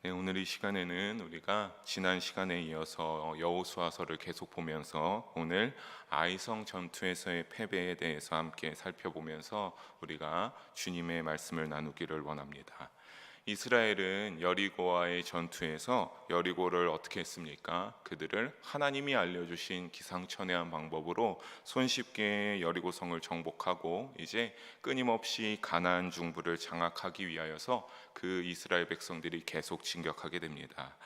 네, 오늘 이 시간에는 우리가 지난 시간에 이어서 여호수아서를 계속 보면서 오늘 아이성 전투에서의 패배에 대해서 함께 살펴보면서 우리가 주님의 말씀을 나누기를 원합니다. 이스라엘은 여리고와의 전투에서 여리고를 어떻게 했습니까? 그들을 하나님이 알려주신 기상천외한 방법으로 손쉽게 여리고성을 정복하고 이제 끊임없이 가나안 중부를 장악하기 위하여서 그 이스라엘 백성들이 계속 진격하게 됩니다.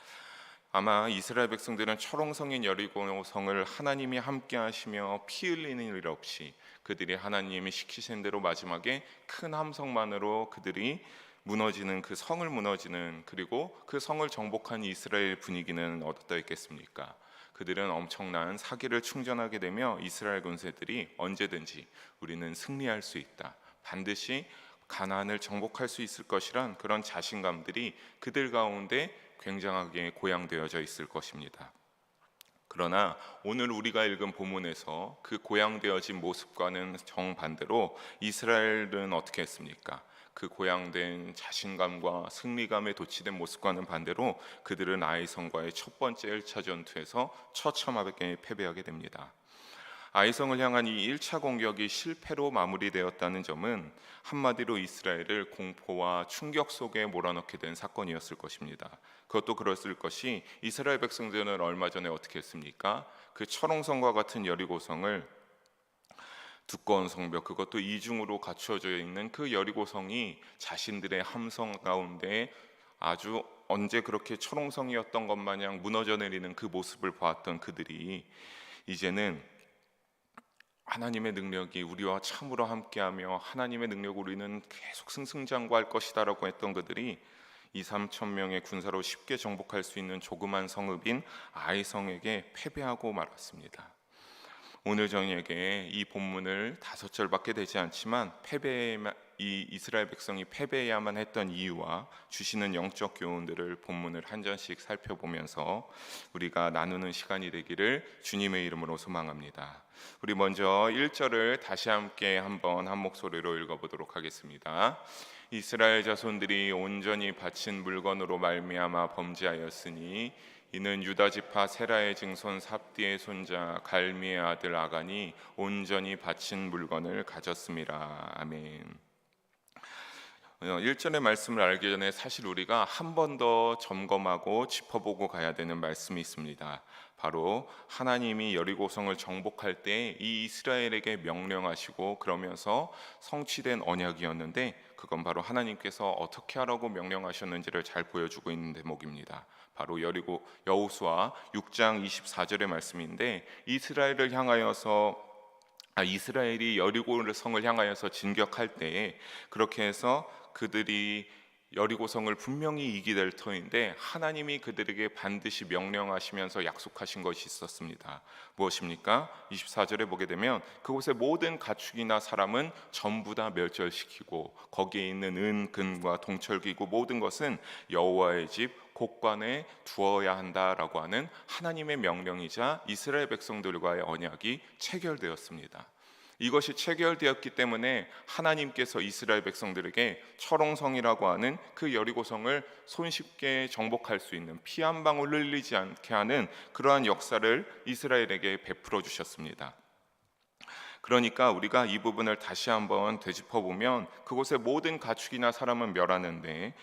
아마 이스라엘 백성들은 철옹성인 여리고성을 하나님이 함께 하시며 피 흘리는 일 없이 그들이 하나님이 시키신 대로 마지막에 큰 함성만으로 그들이 무너지는 그 성을 무너지는 그리고 그 성을 정복한 이스라엘 분위기는 어떠했겠습니까? 그들은 엄청난 사기를 충전하게 되며 이스라엘 군사들이 언제든지 우리는 승리할 수 있다, 반드시 가나안을 정복할 수 있을 것이란 그런 자신감들이 그들 가운데 굉장하게 고양되어져 있을 것입니다. 그러나 오늘 우리가 읽은 본문에서 그 고양되어진 모습과는 정반대로 이스라엘은 어떻게 했습니까? 그 고양된 자신감과 승리감에 도취된 모습과는 반대로 그들은 아이성과의 첫 번째 1차 전투에서 처참하게 패배하게 됩니다. 아이성을 향한 이 1차 공격이 실패로 마무리되었다는 점은 한마디로 이스라엘을 공포와 충격 속에 몰아넣게 된 사건이었을 것입니다. 그것도 그랬을 것이 이스라엘 백성들은 얼마 전에 어떻게 했습니까? 그 철옹성과 같은 여리고성을 두꺼운 성벽, 그것도 이중으로 갖추어져 있는 그 여리고성이 자신들의 함성 가운데 아주 언제 그렇게 철옹성이었던 것 마냥 무너져 내리는 그 모습을 보았던 그들이 이제는 하나님의 능력이 우리와 참으로 함께하며 하나님의 능력 우리는 계속 승승장구할 것이다 라고 했던 그들이 2-3천 명의 군사로 쉽게 정복할 수 있는 조그만 성읍인 아이성에게 패배하고 말았습니다. 오늘 저녁에 이 본문을 5절밖에 되지 않지만 이 이스라엘 백성이 패배해야만 했던 이유와 주시는 영적 교훈들을 본문을 한 절씩 살펴보면서 우리가 나누는 시간이 되기를 주님의 이름으로 소망합니다. 우리 먼저 1절을 다시 함께 한번 한 목소리로 읽어보도록 하겠습니다. 이스라엘 자손들이 온전히 바친 물건으로 말미암아 범죄하였으니 이는 유다 지파 세라의 증손 삽디의 손자 갈미의 아들 아간이 온전히 바친 물건을 가졌음이라. 아멘. 1절의 말씀을 알기 전에 사실 우리가 한 번 더 점검하고 짚어보고 가야 되는 말씀이 있습니다. 바로 하나님이 여리고성을 정복할 때 이 이스라엘에게 명령하시고 그러면서 성취된 언약이었는데 그건 바로 하나님께서 어떻게 하라고 명령하셨는지를 잘 보여주고 있는 대목입니다. 바로 여호수아 6장 24절의 말씀인데 이스라엘이 여리고 성을 향하여서 진격할 때에 그렇게 해서 그들이 여리고성을 분명히 이기게 될 터인데 하나님이 그들에게 반드시 명령하시면서 약속하신 것이 있었습니다. 무엇입니까? 24절에 보게 되면 그곳의 모든 가축이나 사람은 전부 다 멸절시키고 거기에 있는 은, 금과 동철기구 모든 것은 여호와의 집 곳간에 두어야 한다라고 하는 하나님의 명령이자 이스라엘 백성들과의 언약이 체결되었습니다. 이것이 체결되었기 때문에 하나님께서 이스라엘 백성들에게 철옹성이라고 하는 그 여리고성을 손쉽게 정복할 수 있는 피 한 방울 흘리지 않게 하는 그러한 역사를 이스라엘에게 베풀어 주셨습니다. 그러니까 우리가 이 부분을 다시 한번 되짚어보면 그곳의 모든 가축이나 사람은 멸하는데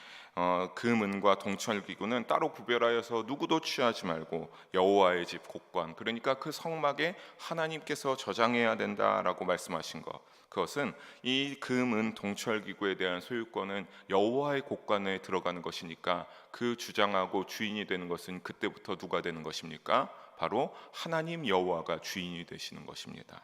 금은과 동철기구는 따로 구별하여서 누구도 취하지 말고 여호와의 집 곳간, 그러니까 그 성막에 하나님께서 저장해야 된다라고 말씀하신 것, 그것은 이 금은 동철기구에 대한 소유권은 여호와의 곳간에 들어가는 것이니까 그 주장하고 주인이 되는 것은 그때부터 누가 되는 것입니까? 바로 하나님 여호와가 주인이 되시는 것입니다.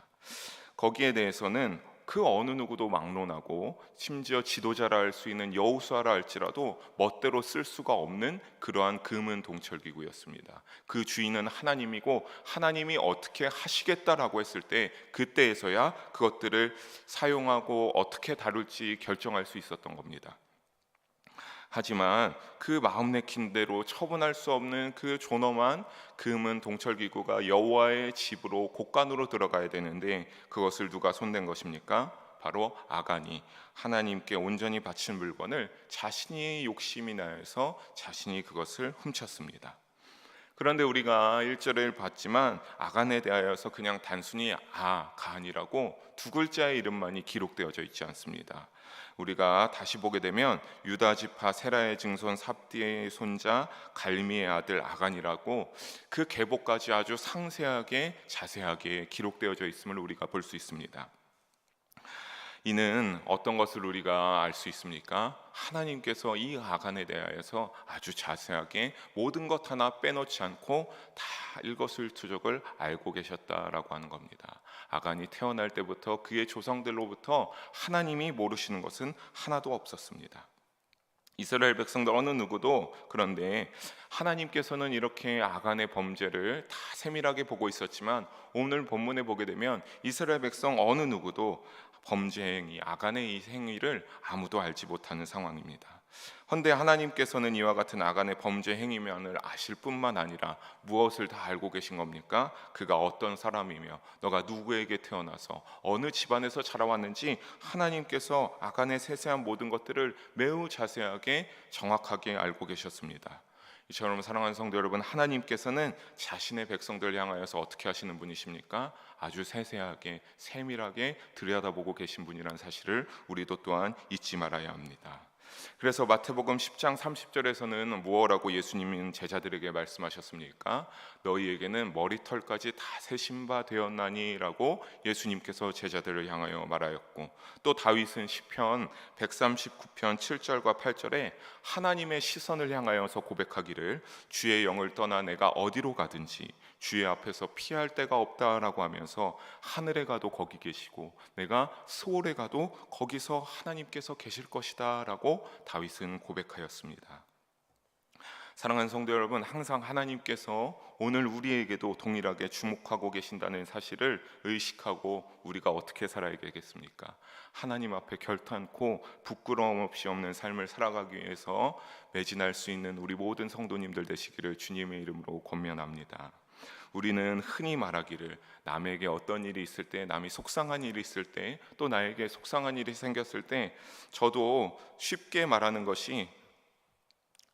거기에 대해서는 그 어느 누구도 막론하고 심지어 지도자라 할 수 있는 여호수아라 할지라도 멋대로 쓸 수가 없는 그러한 금은 동철기구였습니다. 그 주인은 하나님이고 하나님이 어떻게 하시겠다라고 했을 때 그때에서야 그것들을 사용하고 어떻게 다룰지 결정할 수 있었던 겁니다. 하지만 그 마음 내킨 대로 처분할 수 없는 그 존엄한 금은 동철기구가 여호와의 집으로 곳간으로 들어가야 되는데 그것을 누가 손댄 것입니까? 바로 아간이 하나님께 온전히 바친 물건을 자신의 욕심이 나서 자신이 그것을 훔쳤습니다. 그런데 우리가 1절을 봤지만 아간에 대하여서 그냥 단순히 아간이라고 두 글자의 이름만이 기록되어져 있지 않습니다. 우리가 다시 보게 되면 유다 지파 세라의 증손 삽디의 손자 갈미의 아들 아간이라고 그 계보까지 아주 상세하게 자세하게 기록되어져 있음을 우리가 볼 수 있습니다. 이는 어떤 것을 우리가 알 수 있습니까? 하나님께서 이 아간에 대하여서 아주 자세하게 모든 것 하나 빼놓지 않고 다 일거수일투족을 알고 계셨다라고 하는 겁니다. 아간이 태어날 때부터 그의 조상들로부터 하나님이 모르시는 것은 하나도 없었습니다. 이스라엘 백성들 어느 누구도. 그런데 하나님께서는 이렇게 아간의 범죄를 다 세밀하게 보고 있었지만 오늘 본문에 보게 되면 이스라엘 백성 어느 누구도 범죄 행위, 아간의 이 행위를 아무도 알지 못하는 상황입니다. 헌데 하나님께서는 이와 같은 아간의 범죄 행위면을 아실 뿐만 아니라 무엇을 다 알고 계신 겁니까? 그가 어떤 사람이며 너가 누구에게 태어나서 어느 집안에서 자라왔는지 하나님께서 아간의 세세한 모든 것들을 매우 자세하게 정확하게 알고 계셨습니다. 이처럼 사랑하는 성도 여러분, 하나님께서는 자신의 백성들을 향하여서 어떻게 하시는 분이십니까? 아주 세세하게 세밀하게 들여다보고 계신 분이라는 사실을 우리도 또한 잊지 말아야 합니다. 그래서 마태복음 10장 30절에서는 무엇라고 예수님은 제자들에게 말씀하셨습니까? 너희에게는 머리털까지 다 세신 바 되었나니 라고 예수님께서 제자들을 향하여 말하였고, 또 다윗은 시편 139편 7절과 8절에 하나님의 시선을 향하여서 고백하기를 주의 영을 떠나 내가 어디로 가든지 주의 앞에서 피할 데가 없다라고 하면서 하늘에 가도 거기 계시고 내가 스올에 가도 거기서 하나님께서 계실 것이다 라고 다윗은 고백하였습니다. 사랑하는 성도 여러분, 항상 하나님께서 오늘 우리에게도 동일하게 주목하고 계신다는 사실을 의식하고 우리가 어떻게 살아야 되겠습니까? 하나님 앞에 결탄코 부끄러움 없이 없는 삶을 살아가기 위해서 매진할 수 있는 우리 모든 성도님들 되시기를 주님의 이름으로 권면합니다. 우리는 흔히 말하기를 남에게 어떤 일이 있을 때, 남이 속상한 일이 있을 때, 또 나에게 속상한 일이 생겼을 때 저도 쉽게 말하는 것이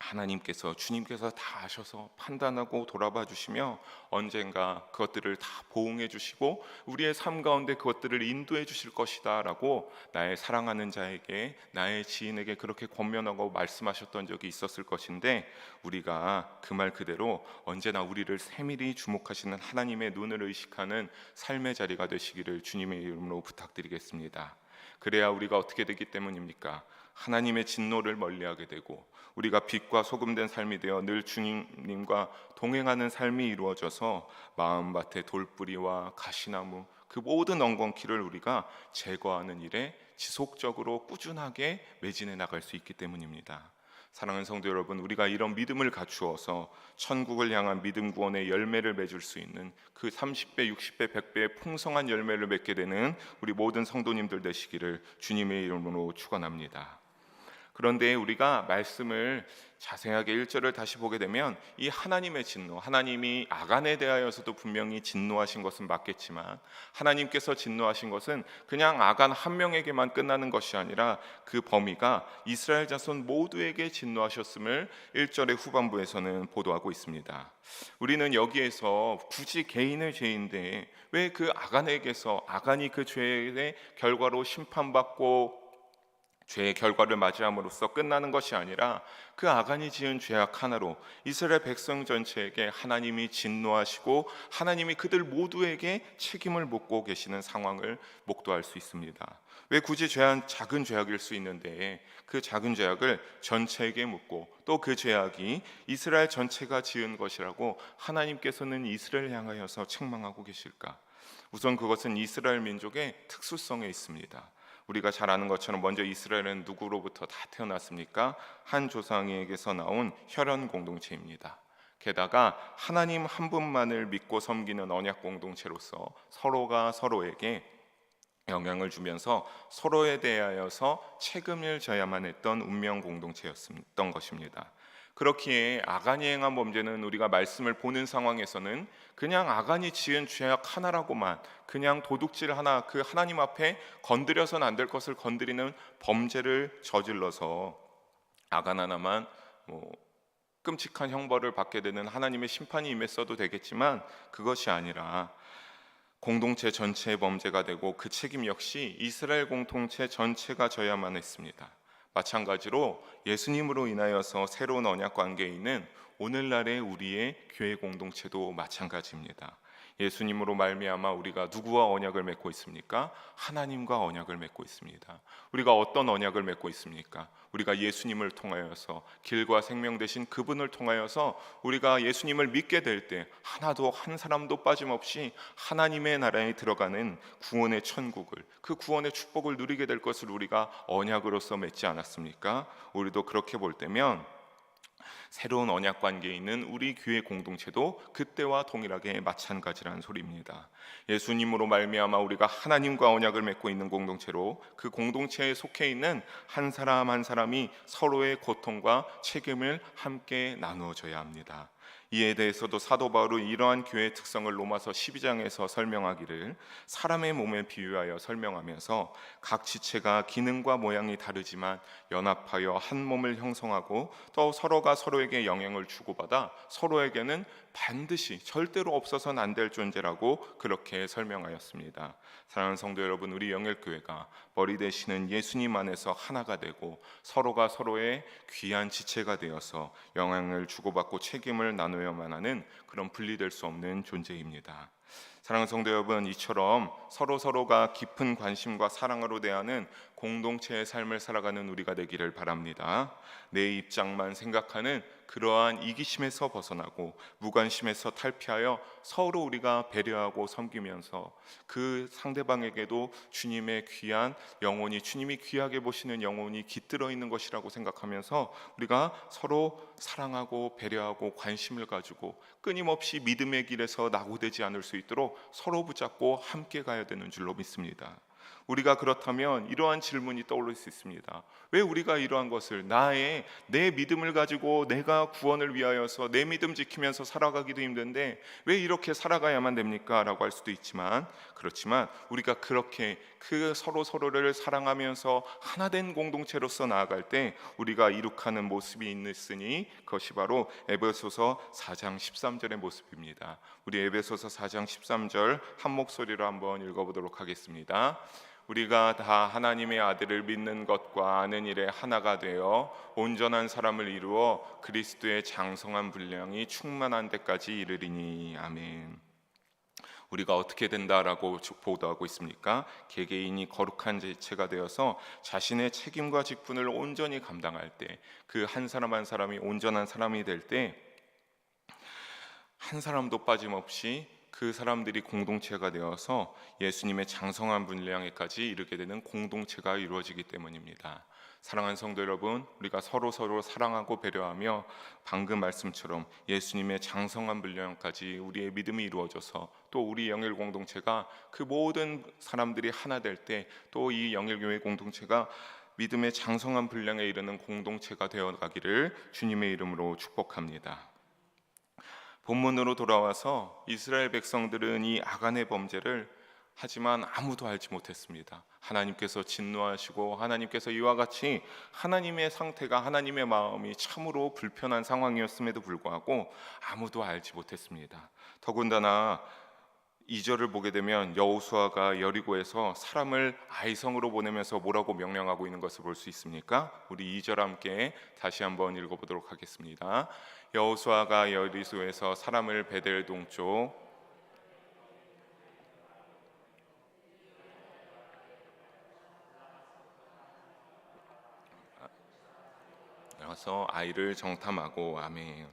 하나님께서, 주님께서 다 아셔서 판단하고 돌아봐 주시며 언젠가 그것들을 다 보응해 주시고 우리의 삶 가운데 그것들을 인도해 주실 것이다 라고 나의 사랑하는 자에게, 나의 지인에게 그렇게 권면하고 말씀하셨던 적이 있었을 것인데, 우리가 그 말 그대로 언제나 우리를 세밀히 주목하시는 하나님의 눈을 의식하는 삶의 자리가 되시기를 주님의 이름으로 부탁드리겠습니다. 그래야 우리가 어떻게 되기 때문입니까? 하나님의 진노를 멀리하게 되고 우리가 빛과 소금된 삶이 되어 늘 주님과 동행하는 삶이 이루어져서 마음밭에 돌뿌리와 가시나무 그 모든 엉겅퀴를 우리가 제거하는 일에 지속적으로 꾸준하게 매진해 나갈 수 있기 때문입니다. 사랑하는 성도 여러분, 우리가 이런 믿음을 갖추어서 천국을 향한 믿음 구원의 열매를 맺을 수 있는 그 30배, 60배, 100배의 풍성한 열매를 맺게 되는 우리 모든 성도님들 되시기를 주님의 이름으로 축원합니다. 그런데 우리가 말씀을 자세하게 1절을 다시 보게 되면 이 하나님의 진노, 하나님이 아간에 대하여서도 분명히 진노하신 것은 맞겠지만 하나님께서 진노하신 것은 그냥 아간 한 명에게만 끝나는 것이 아니라 그 범위가 이스라엘 자손 모두에게 진노하셨음을 1절의 후반부에서는 보도하고 있습니다. 우리는 여기에서 굳이 개인의 죄인데 왜 그 아간에게서, 아간이 그 죄의 결과로 심판받고 죄의 결과를 맞이함으로써 끝나는 것이 아니라 그 아간이 지은 죄악 하나로 이스라엘 백성 전체에게 하나님이 진노하시고 하나님이 그들 모두에게 책임을 묻고 계시는 상황을 목도할 수 있습니다. 왜 굳이 작은 죄악일 수 있는데 그 작은 죄악을 전체에게 묻고 또 그 죄악이 이스라엘 전체가 지은 것이라고 하나님께서는 이스라엘을 향하여서 책망하고 계실까? 우선 그것은 이스라엘 민족의 특수성에 있습니다. 우리가 잘 아는 것처럼 먼저 이스라엘은 누구로부터 다 태어났습니까? 한 조상에게서 나온 혈연 공동체입니다. 게다가 하나님 한 분만을 믿고 섬기는 언약 공동체로서 서로가 서로에게 영향을 주면서 서로에 대하여서 책임을 져야만 했던 운명 공동체였던 것입니다. 그렇기에 아간이 행한 범죄는 우리가 말씀을 보는 상황에서는 그냥 아간이 지은 죄악 하나라고만, 그냥 도둑질 하나, 그 하나님 앞에 건드려서는 안 될 것을 건드리는 범죄를 저질러서 아간 하나만 끔찍한 형벌을 받게 되는 하나님의 심판이 임했어도 되겠지만, 그것이 아니라 공동체 전체의 범죄가 되고 그 책임 역시 이스라엘 공동체 전체가 져야만 했습니다. 마찬가지로 예수님으로 인하여서 새로운 언약 관계에 있는 오늘날의 우리의 교회 공동체도 마찬가지입니다. 예수님으로 말미암아 우리가 누구와 언약을 맺고 있습니까? 하나님과 언약을 맺고 있습니다. 우리가 어떤 언약을 맺고 있습니까? 우리가 예수님을 통하여서, 길과 생명 되신 그분을 통하여서 우리가 예수님을 믿게 될 때 하나도, 한 사람도 빠짐없이 하나님의 나라에 들어가는 구원의 천국을, 그 구원의 축복을 누리게 될 것을 우리가 언약으로서 맺지 않았습니까? 우리도 그렇게 볼 때면 새로운 언약 관계에 있는 우리 교회 공동체도 그때와 동일하게 마찬가지라는 소리입니다. 예수님으로 말미암아 우리가 하나님과 언약을 맺고 있는 공동체로, 그 공동체에 속해 있는 한 사람 한 사람이 서로의 고통과 책임을 함께 나누어져야 합니다. 이에 대해서도 사도 바울은 이러한 교회의 특성을 로마서 12장에서 설명하기를, 사람의 몸에 비유하여 설명하면서 각 지체가 기능과 모양이 다르지만 연합하여 한 몸을 형성하고 또 서로가 서로에게 영향을 주고받아 서로에게는 반드시 절대로 없어서는 안 될 존재라고 그렇게 설명하였습니다. 사랑하는 성도 여러분, 우리 영일교회가 머리 되시는 예수님 안에서 하나가 되고 서로가 서로의 귀한 지체가 되어서 영향을 주고받고 책임을 나누어야만 하는 그런 분리될 수 없는 존재입니다. 사랑하는 성도 여러분, 이처럼 서로가 깊은 관심과 사랑으로 대하는 공동체의 삶을 살아가는 우리가 되기를 바랍니다. 내 입장만 생각하는 그러한 이기심에서 벗어나고 무관심에서 탈피하여 서로 우리가 배려하고 섬기면서 그 상대방에게도 주님의 귀한 영혼이, 주님이 귀하게 보시는 영혼이 깃들어 있는 것이라고 생각하면서 우리가 서로 사랑하고 배려하고 관심을 가지고 끊임없이 믿음의 길에서 낙오되지 않을 수 있도록 서로 붙잡고 함께 가야 되는 줄로 믿습니다. 우리가 그렇다면 이러한 질문이 떠오를 수 있습니다. 왜 우리가 이러한 것을, 내 믿음을 가지고 내가 구원을 위하여서 내 믿음 지키면서 살아가기도 힘든데 왜 이렇게 살아가야만 됩니까? 라고 할 수도 있지만, 그렇지만 우리가 그렇게 그 서로를 사랑하면서 하나된 공동체로서 나아갈 때 우리가 이룩하는 모습이 있으니 그것이 바로 에베소서 4장 13절의 모습입니다. 우리 에베소서 4장 13절 한 목소리로 한번 읽어보도록 하겠습니다. 우리가 다 하나님의 아들을 믿는 것과 아는 일에 하나가 되어 온전한 사람을 이루어 그리스도의 장성한 분량이 충만한 데까지 이르리니. 아멘. 우리가 어떻게 된다라고 보도하고 있습니까? 개개인이 거룩한 지체가 되어서 자신의 책임과 직분을 온전히 감당할 때, 그 한 사람 한 사람이 온전한 사람이 될 때 한 사람도 빠짐없이 그 사람들이 공동체가 되어서 예수님의 장성한 분량에까지 이르게 되는 공동체가 이루어지기 때문입니다. 사랑하는 성도 여러분, 우리가 서로 사랑하고 배려하며 방금 말씀처럼 예수님의 장성한 분량까지 우리의 믿음이 이루어져서 또 우리 영일 공동체가 그 모든 사람들이 하나 될 때 또 이 영일교회 공동체가 믿음의 장성한 분량에 이르는 공동체가 되어가기를 주님의 이름으로 축복합니다. 본문으로 돌아와서 이스라엘 백성들은 이 아간의 범죄를 하지만 아무도 알지 못했습니다. 하나님께서 진노하시고 하나님께서 이와 같이 하나님의 상태가, 하나님의 마음이 참으로 불편한 상황이었음에도 불구하고 아무도 알지 못했습니다. 더군다나 2절을 보게 되면 여호수아가 여리고에서 사람을 아이성으로 보내면서 뭐라고 명령하고 있는 것을 볼 수 있습니까? 우리 2절 함께 다시 한번 읽어보도록 하겠습니다. 여호수아가 여리고에서 사람을 베델 동쪽 나가서 아이를 정탐하고. 아멘.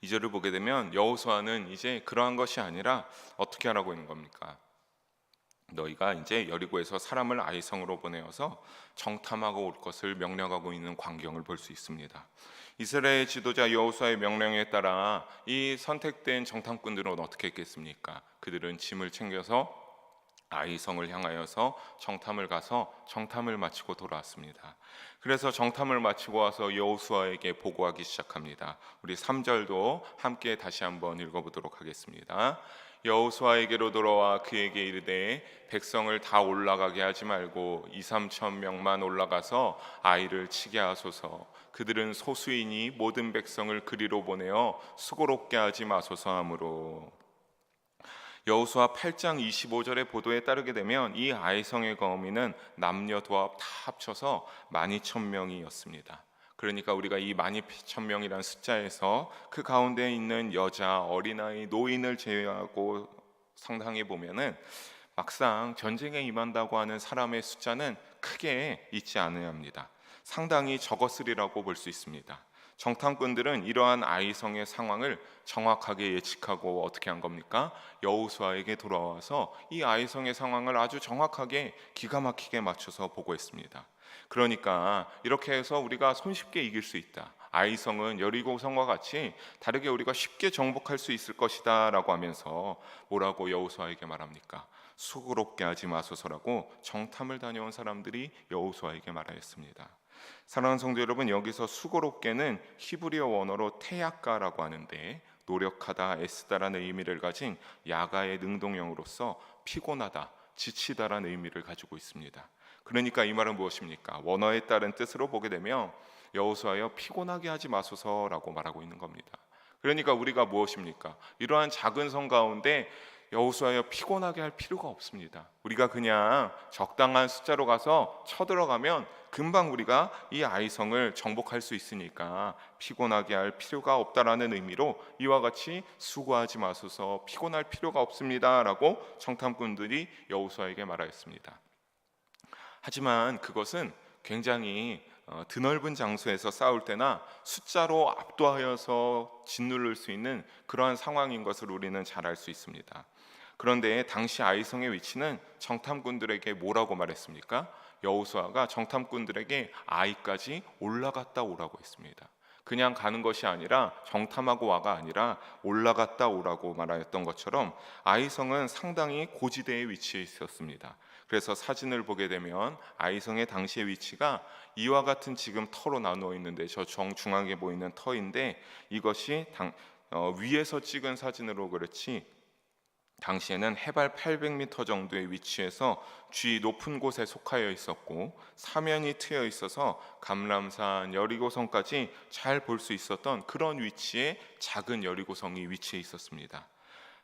2절을 보게 되면 여호수아는 이제 그러한 것이 아니라 어떻게 하라고 있는 겁니까? 너희가 이제 여리고에서 사람을 아이성으로 보내어서 정탐하고 올 것을 명령하고 있는 광경을 볼 수 있습니다. 이스라엘 지도자 여호수아의 명령에 따라 이 선택된 정탐꾼들은 어떻게 했겠습니까? 그들은 짐을 챙겨서 아이성을 향하여서 정탐을 가서 정탐을 마치고 돌아왔습니다. 그래서 정탐을 마치고 와서 여호수아에게 보고하기 시작합니다. 우리 3절도 함께 다시 한번 읽어보도록 하겠습니다. 여호수아에게로 돌아와 그에게 이르되 백성을 다 올라가게 하지 말고 2-3천 명만 올라가서 아이를 치게 하소서. 그들은 소수이니 모든 백성을 그리로 보내어 수고롭게 하지 마소서 하므로. 여호수아 8장 25절의 보도에 따르게 되면 이 아이성의 거미는 남녀 도합 다 합쳐서 12,000명이었습니다. 그러니까 우리가 이 12,000명이라는 숫자에서 그 가운데 있는 여자, 어린아이, 노인을 제외하고 상당히 보면은 막상 전쟁에 임한다고 하는 사람의 숫자는 크게 있지 않아야 합니다. 상당히 적었으리라고 볼 수 있습니다. 정탐꾼들은 이러한 아이성의 상황을 정확하게 예측하고 어떻게 한 겁니까? 여호수아에게 돌아와서 이 아이성의 상황을 아주 정확하게 기가 막히게 맞춰서 보고했습니다. 그러니까 이렇게 해서 우리가 손쉽게 이길 수 있다. 아이성은 여리고성과 같이 다르게 우리가 쉽게 정복할 수 있을 것이다 라고 하면서 뭐라고 여호수아에게 말합니까? 수고롭게 하지 마소서라고 정탐을 다녀온 사람들이 여호수아에게 말하였습니다. 사랑하는 성도 여러분, 여기서 수고롭게는 히브리어 원어로 테야까라고 하는데 노력하다, 애쓰다라는 의미를 가진 야가의 능동형으로서 피곤하다, 지치다라는 의미를 가지고 있습니다. 그러니까 이 말은 무엇입니까? 원어에 따른 뜻으로 보게 되면 여호수아여 피곤하게 하지 마소서라고 말하고 있는 겁니다. 그러니까 우리가 무엇입니까? 이러한 작은 성 가운데 여호수아여 피곤하게 할 필요가 없습니다. 우리가 그냥 적당한 숫자로 가서 쳐들어가면 금방 우리가 이 아이성을 정복할 수 있으니까 피곤하게 할 필요가 없다라는 의미로 이와 같이 수고하지 마소서, 피곤할 필요가 없습니다 라고 정탐꾼들이 여호수아에게 말하였습니다. 하지만 그것은 굉장히 드넓은 장소에서 싸울 때나 숫자로 압도하여서 짓누를 수 있는 그러한 상황인 것을 우리는 잘 알 수 있습니다. 그런데 당시 아이성의 위치는 정탐꾼들에게 뭐라고 말했습니까? 여호수아가 정탐꾼들에게 아이까지 올라갔다 오라고 했습니다. 그냥 가는 것이 아니라 정탐하고 와가 아니라 올라갔다 오라고 말하였던 것처럼 아이성은 상당히 고지대에 위치해 있었습니다. 그래서 사진을 보게 되면 아이성의 당시의 위치가 이와 같은 지금 터로 나누어 있는데 저 정중앙에 보이는 터인데 이것이 위에서 찍은 사진으로 그렇지 당시에는 해발 800m 정도의 위치에서 주위 높은 곳에 속하여 있었고 사면이 트여 있어서 감람산, 여리고성까지 잘 볼 수 있었던 그런 위치에 작은 여리고성이 위치해 있었습니다.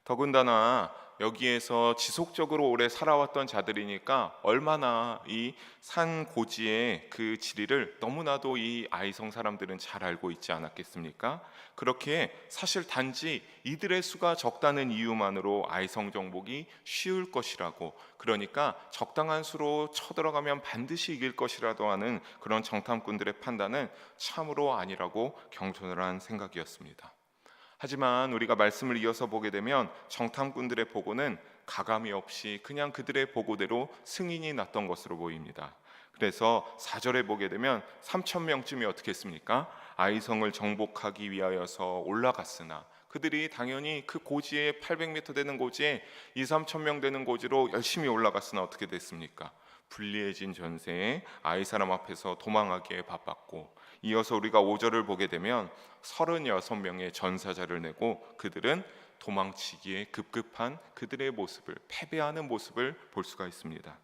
더군다나 여기에서 지속적으로 오래 살아왔던 자들이니까 얼마나 이 산 고지의 그 지리를 너무나도 이 아이성 사람들은 잘 알고 있지 않았겠습니까? 그렇게 사실 단지 이들의 수가 적다는 이유만으로 아이성 정복이 쉬울 것이라고, 그러니까 적당한 수로 쳐들어가면 반드시 이길 것이라도 하는 그런 정탐꾼들의 판단은 참으로 아니라고 경솔한 생각이었습니다. 하지만 우리가 말씀을 이어서 보게 되면 정탐꾼들의 보고는 가감이 없이 그냥 그들의 보고대로 승인이 났던 것으로 보입니다. 그래서 4절에 보게 되면 3,000명쯤이 어떻게 했습니까? 아이성을 정복하기 위하여서 올라갔으나 그들이 당연히 그 고지에 800m 되는 고지에 2-3천 되는 고지로 열심히 올라갔으나 어떻게 됐습니까? 불리해진 전세에 아이 사람 앞에서 도망하기에 바빴고, 이어서 우리가 5절을 보게 되면 36명의 전사자를 내고 그들은 도망치기에 급급한 그들의 모습을, 패배하는 모습을 볼 수가 있습니다.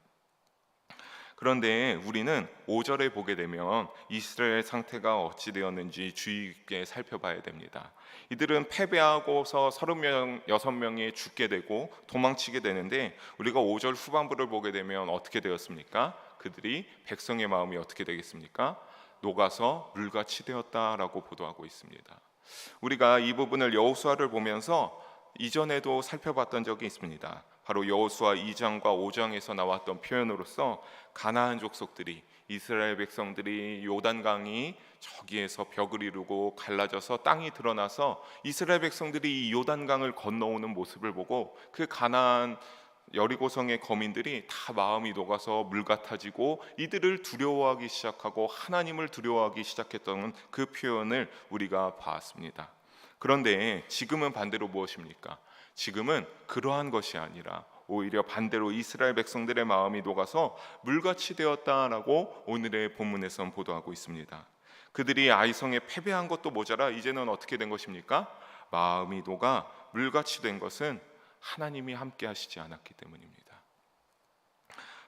그런데 우리는 5절에 보게 되면 이스라엘 상태가 어찌 되었는지 주의 깊게 살펴봐야 됩니다. 이들은 패배하고서 36명이 죽게 되고 도망치게 되는데 우리가 5절 후반부를 보게 되면 어떻게 되었습니까? 그들이 백성의 마음이 어떻게 되겠습니까? 녹아서 물같이 되었다라고 보도하고 있습니다. 우리가 이 부분을 여호수아를 보면서 이전에도 살펴봤던 적이 있습니다. 바로 여호수아 2장과 5장에서 나왔던 표현으로서 가나안 족속들이, 이스라엘 백성들이 요단강이 저기에서 벽을 이루고 갈라져서 땅이 드러나서 이스라엘 백성들이 이 요단강을 건너오는 모습을 보고 그 가나안 여리고성의 거민들이 다 마음이 녹아서 물 같아지고 이들을 두려워하기 시작하고 하나님을 두려워하기 시작했던 그 표현을 우리가 봤습니다. 그런데 지금은 반대로 무엇입니까? 지금은 그러한 것이 아니라 오히려 반대로 이스라엘 백성들의 마음이 녹아서 물같이 되었다라고 오늘의 본문에선 보도하고 있습니다. 그들이 아이성에 패배한 것도 모자라 이제는 어떻게 된 것입니까? 마음이 녹아 물같이 된 것은 하나님이 함께 하시지 않았기 때문입니다.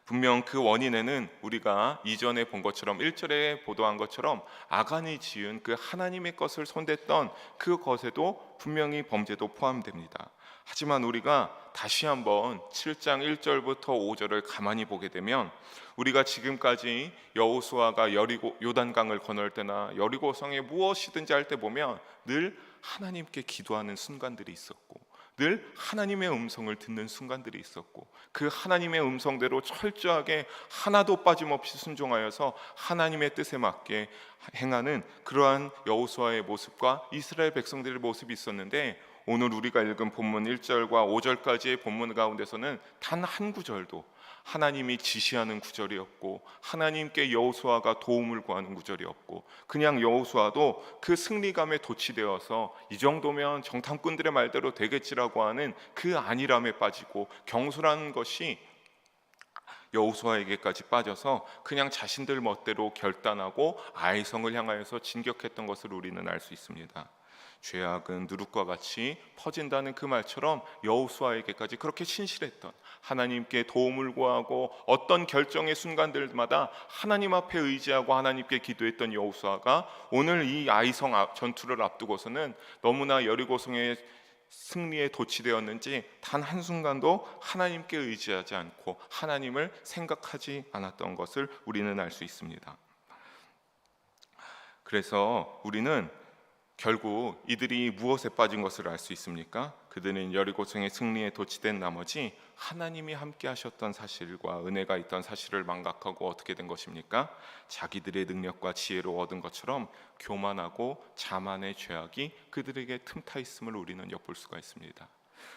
분명 그 원인에는 우리가 이전에 본 것처럼 1절에 보도한 것처럼 아간이 지은 그 하나님의 것을 손댔던 그 것에도 분명히 범죄도 포함됩니다. 하지만 우리가 다시 한번 7장 1절부터 5절을 가만히 보게 되면 우리가 지금까지 여호수아가 여리고 요단강을 건널 때나 여리고성에 무엇이든지 할 때 보면 늘 하나님께 기도하는 순간들이 있었고 늘 하나님의 음성을 듣는 순간들이 있었고 그 하나님의 음성대로 철저하게 하나도 빠짐없이 순종하여서 하나님의 뜻에 맞게 행하는 그러한 여호수아의 모습과 이스라엘 백성들의 모습이 있었는데 오늘 우리가 읽은 본문 1절과 5절까지의 본문 가운데서는 단 한 구절도 하나님이 지시하는 구절이 없고 하나님께 여호수아가 도움을 구하는 구절이 없고 그냥 여호수아도 그 승리감에 도취되어서 이 정도면 정탐꾼들의 말대로 되겠지라고 하는 그 안일함에 빠지고 경솔한 것이 여호수아에게까지 빠져서 그냥 자신들 멋대로 결단하고 아이성을 향하여서 진격했던 것을 우리는 알 수 있습니다. 죄악은 누룩과 같이 퍼진다는 그 말처럼 여호수아에게까지 그렇게 신실했던 하나님께 도움을 구하고 어떤 결정의 순간들마다 하나님 앞에 의지하고 하나님께 기도했던 여호수아가 오늘 이 아이성 전투를 앞두고서는 너무나 여리고성의 승리에 도취되었는지 단 한순간도 하나님께 의지하지 않고 하나님을 생각하지 않았던 것을 우리는 알 수 있습니다. 그래서 우리는 결국 이들이 무엇에 빠진 것을 알 수 있습니까? 그들은 여리고성의 승리에 도취된 나머지 하나님이 함께 하셨던 사실과 은혜가 있던 사실을 망각하고 어떻게 된 것입니까? 자기들의 능력과 지혜로 얻은 것처럼 교만하고 자만의 죄악이 그들에게 틈타 있음을 우리는 엿볼 수가 있습니다.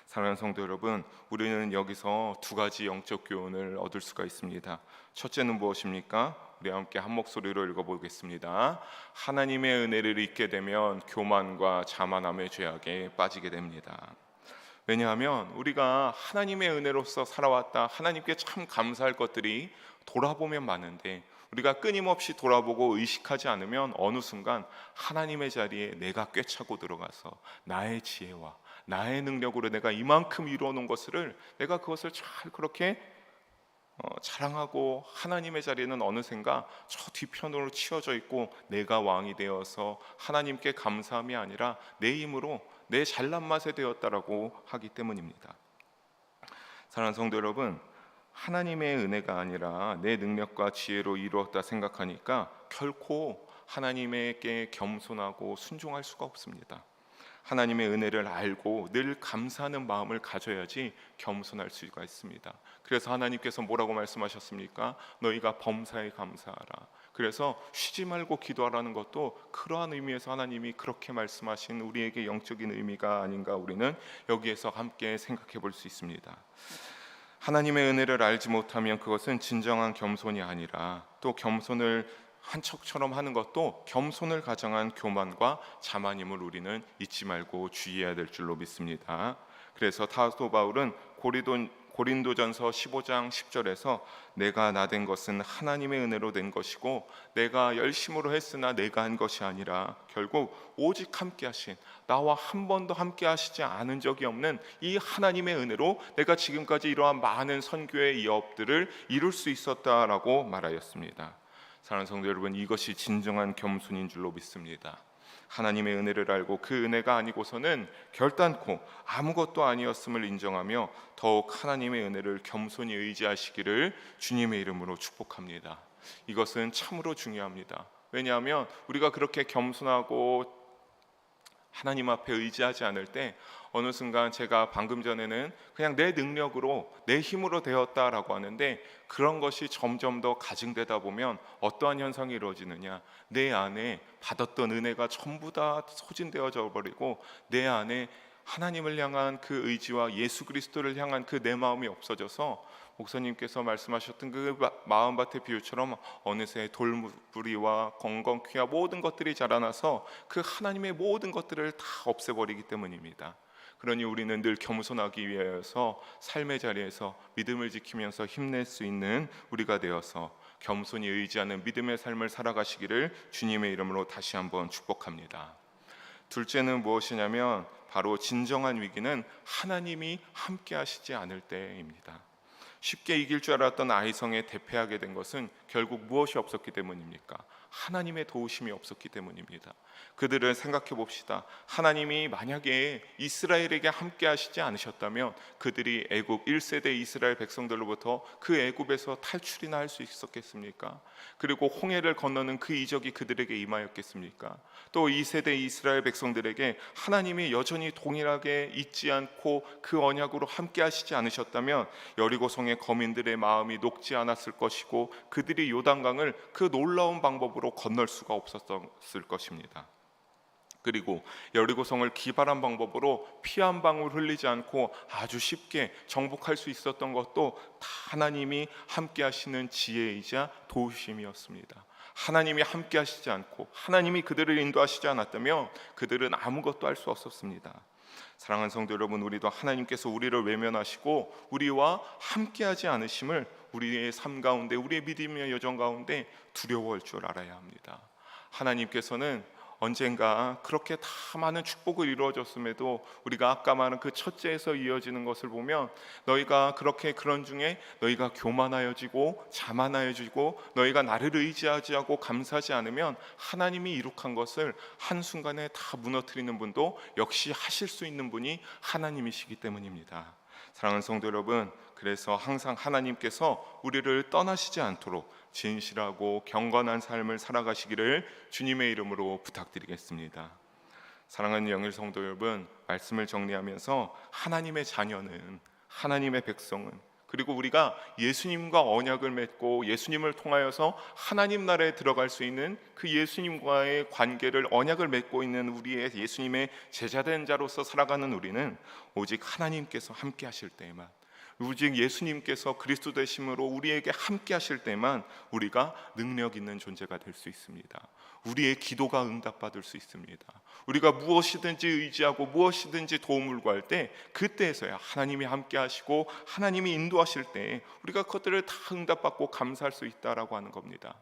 사랑하는 성도 여러분, 우리는 여기서 두 가지 영적 교훈을 얻을 수가 있습니다. 첫째는 무엇입니까? 우리 함께 한 목소리로 읽어보겠습니다. 하나님의 은혜를 잊게 되면 교만과 자만함의 죄악에 빠지게 됩니다. 왜냐하면 우리가 하나님의 은혜로서 살아왔다, 하나님께 참 감사할 것들이 돌아보면 많은데 우리가 끊임없이 돌아보고 의식하지 않으면 어느 순간 하나님의 자리에 내가 꿰차고 들어가서 나의 지혜와 나의 능력으로 내가 이만큼 이루어 놓은 것을 내가 그것을 잘 그렇게 자랑하고 하나님의 자리에는 어느샌가 저 뒤편으로 치워져 있고 내가 왕이 되어서 하나님께 감사함이 아니라 내 힘으로 내 잘난 맛에 되었다라고 하기 때문입니다. 사랑하는 성도 여러분, 하나님의 은혜가 아니라 내 능력과 지혜로 이루었다 생각하니까 결코 하나님에게 겸손하고 순종할 수가 없습니다. 하나님의 은혜를 알고 늘 감사하는 마음을 가져야지 겸손할 수가 있습니다. 그래서 하나님께서 뭐라고 말씀하셨습니까? 너희가 범사에 감사하라. 그래서 쉬지 말고 기도하라는 것도 그러한 의미에서 하나님이 그렇게 말씀하신 우리에게 영적인 의미가 아닌가 우리는 여기에서 함께 생각해 볼 수 있습니다. 하나님의 은혜를 알지 못하면 그것은 진정한 겸손이 아니라 또 겸손을 한 척처럼 하는 것도 겸손을 가정한 교만과 자만임을 우리는 잊지 말고 주의해야 될 줄로 믿습니다. 그래서 사도 바울은 고린도전서 15장 10절에서 내가 나된 것은 하나님의 은혜로 된 것이고 내가 열심으로 했으나 내가 한 것이 아니라 결국 오직 함께 하신 나와 한 번도 함께 하시지 않은 적이 없는 이 하나님의 은혜로 내가 지금까지 이러한 많은 선교의 이업들을 이룰 수 있었다라고 말하였습니다. 사랑하는 성도 여러분, 이것이 진정한 겸손인 줄로 믿습니다. 하나님의 은혜를 알고 그 은혜가 아니고서는 결단코 아무것도 아니었음을 인정하며 더욱 하나님의 은혜를 겸손히 의지하시기를 주님의 이름으로 축복합니다. 이것은 참으로 중요합니다. 왜냐하면 우리가 그렇게 겸손하고 하나님 앞에 의지하지 않을 때 어느 순간 제가 방금 전에는 그냥 내 능력으로 내 힘으로 되었다라고 하는데 그런 것이 점점 더 가증되다 보면 어떠한 현상이 이루어지느냐, 내 안에 받았던 은혜가 전부 다 소진되어져 버리고 내 안에 하나님을 향한 그 의지와 예수 그리스도를 향한 그 내 마음이 없어져서 목사님께서 말씀하셨던 그 마음밭의 비유처럼 어느새 돌뿌리와 건건퀴와 모든 것들이 자라나서 그 하나님의 모든 것들을 다 없애버리기 때문입니다. 그러니 우리는 늘 겸손하기 위해서 삶의 자리에서 믿음을 지키면서 힘낼 수 있는 우리가 되어서 겸손히 의지하는 믿음의 삶을 살아가시기를 주님의 이름으로 다시 한번 축복합니다. 둘째는 무엇이냐면 바로 진정한 위기는 하나님이 함께 하시지 않을 때입니다. 쉽게 이길 줄 알았던 아이성에 대패하게 된 것은 결국 무엇이 없었기 때문입니까? 하나님의 도우심이 없었기 때문입니다. 그들은 생각해 봅시다. 하나님이 만약에 이스라엘에게 함께 하시지 않으셨다면 그들이 애굽 1세대 이스라엘 백성들로부터 그 애굽에서 탈출이나 할 수 있었겠습니까? 그리고 홍해를 건너는 그 이적이 그들에게 임하였겠습니까? 또 2세대 이스라엘 백성들에게 하나님이 여전히 동일하게 잊지 않고 그 언약으로 함께 하시지 않으셨다면 여리고성의 거민들의 마음이 녹지 않았을 것이고 그들이 요단강을 그 놀라운 방법으로 건널 수가 없었을 것입니다. 그리고 여리고성을 기발한 방법으로 피 한 방울 흘리지 않고 아주 쉽게 정복할 수 있었던 것도 다 하나님이 함께 하시는 지혜이자 도우심이었습니다. 하나님이 함께 하시지 않고 하나님이 그들을 인도하시지 않았다면 그들은 아무것도 할 수 없었습니다. 사랑하는 성도 여러분, 우리도 하나님께서 우리를 외면하시고 우리와 함께하지 않으심을 우리의 삶 가운데, 우리의 믿음의 여정 가운데 두려워할 줄 알아야 합니다. 하나님께서는 언젠가 그렇게 다 많은 축복을 이루어졌음에도 우리가 아까 말한 그 첫째에서 이어지는 것을 보면 너희가 그렇게 그런 중에 너희가 교만하여지고 자만하여지고 너희가 나를 의지하지 않고 감사하지 않으면 하나님이 이룩한 것을 한순간에 다 무너뜨리는 분도 역시 하실 수 있는 분이 하나님이시기 때문입니다. 사랑하는 성도 여러분, 그래서 항상 하나님께서 우리를 떠나시지 않도록 진실하고 경건한 삶을 살아가시기를 주님의 이름으로 부탁드리겠습니다. 사랑하는 영일 성도 여러분, 말씀을 정리하면서 하나님의 자녀는, 하나님의 백성은, 그리고 우리가 예수님과 언약을 맺고 예수님을 통하여서 하나님 나라에 들어갈 수 있는 그 예수님과의 관계를, 언약을 맺고 있는 우리의 예수님의 제자된 자로서 살아가는 우리는 오직 하나님께서 함께 하실 때에만, 오직 예수님께서 그리스도 되심으로 우리에게 함께 하실 때만 우리가 능력 있는 존재가 될 수 있습니다. 우리의 기도가 응답받을 수 있습니다. 우리가 무엇이든지 의지하고 무엇이든지 도움을 구할 때 그때에서야 하나님이 함께 하시고 하나님이 인도하실 때 우리가 그것들을 다 응답받고 감사할 수 있다라고 하는 겁니다.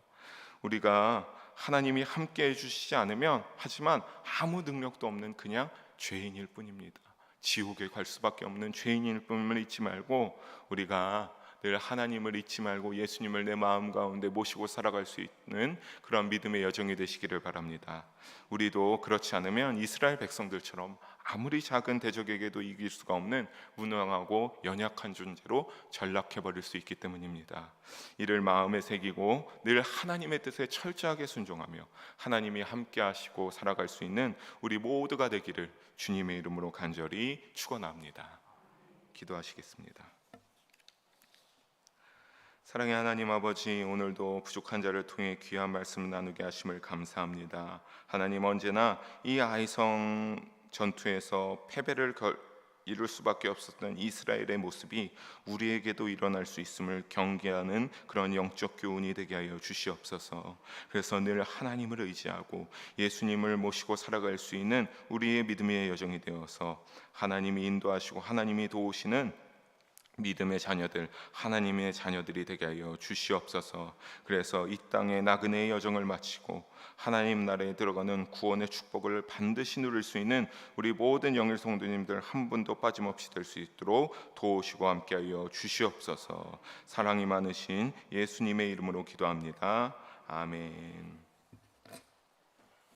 우리가 하나님이 함께 해주시지 않으면, 하지만 아무 능력도 없는 그냥 죄인일 뿐입니다. 지옥에 갈 수밖에 없는 죄인일 뿐을 잊지 말고 우리가 늘 하나님을 잊지 말고 예수님을 내 마음 가운데 모시고 살아갈 수 있는 그런 믿음의 여정이 되시기를 바랍니다. 우리도 그렇지 않으면 이스라엘 백성들처럼 아무리 작은 대적에게도 이길 수가 없는 무능하고 연약한 존재로 전락해버릴 수 있기 때문입니다. 이를 마음에 새기고 늘 하나님의 뜻에 철저하게 순종하며 하나님이 함께 하시고 살아갈 수 있는 우리 모두가 되기를 주님의 이름으로 간절히 축원합니다. 기도하시겠습니다. 사랑의 하나님 아버지, 오늘도 부족한 자를 통해 귀한 말씀을 나누게 하심을 감사합니다. 하나님, 언제나 이 아이성 전투에서 패배를 이룰 수밖에 없었던 이스라엘의 모습이 우리에게도 일어날 수 있음을 경계하는 그런 영적 교훈이 되게 하여 주시옵소서. 그래서 늘 하나님을 의지하고 예수님을 모시고 살아갈 수 있는 우리의 믿음의 여정이 되어서 하나님이 인도하시고 하나님이 도우시는 믿음의 자녀들, 하나님의 자녀들이 되게 하여 주시옵소서. 그래서 이 땅의 나그네의 여정을 마치고 하나님 나라에 들어가는 구원의 축복을 반드시 누릴 수 있는 우리 모든 영일 성도님들 한 분도 빠짐없이 될 수 있도록 도우시고 함께하여 주시옵소서. 사랑이 많으신 예수님의 이름으로 기도합니다. 아멘.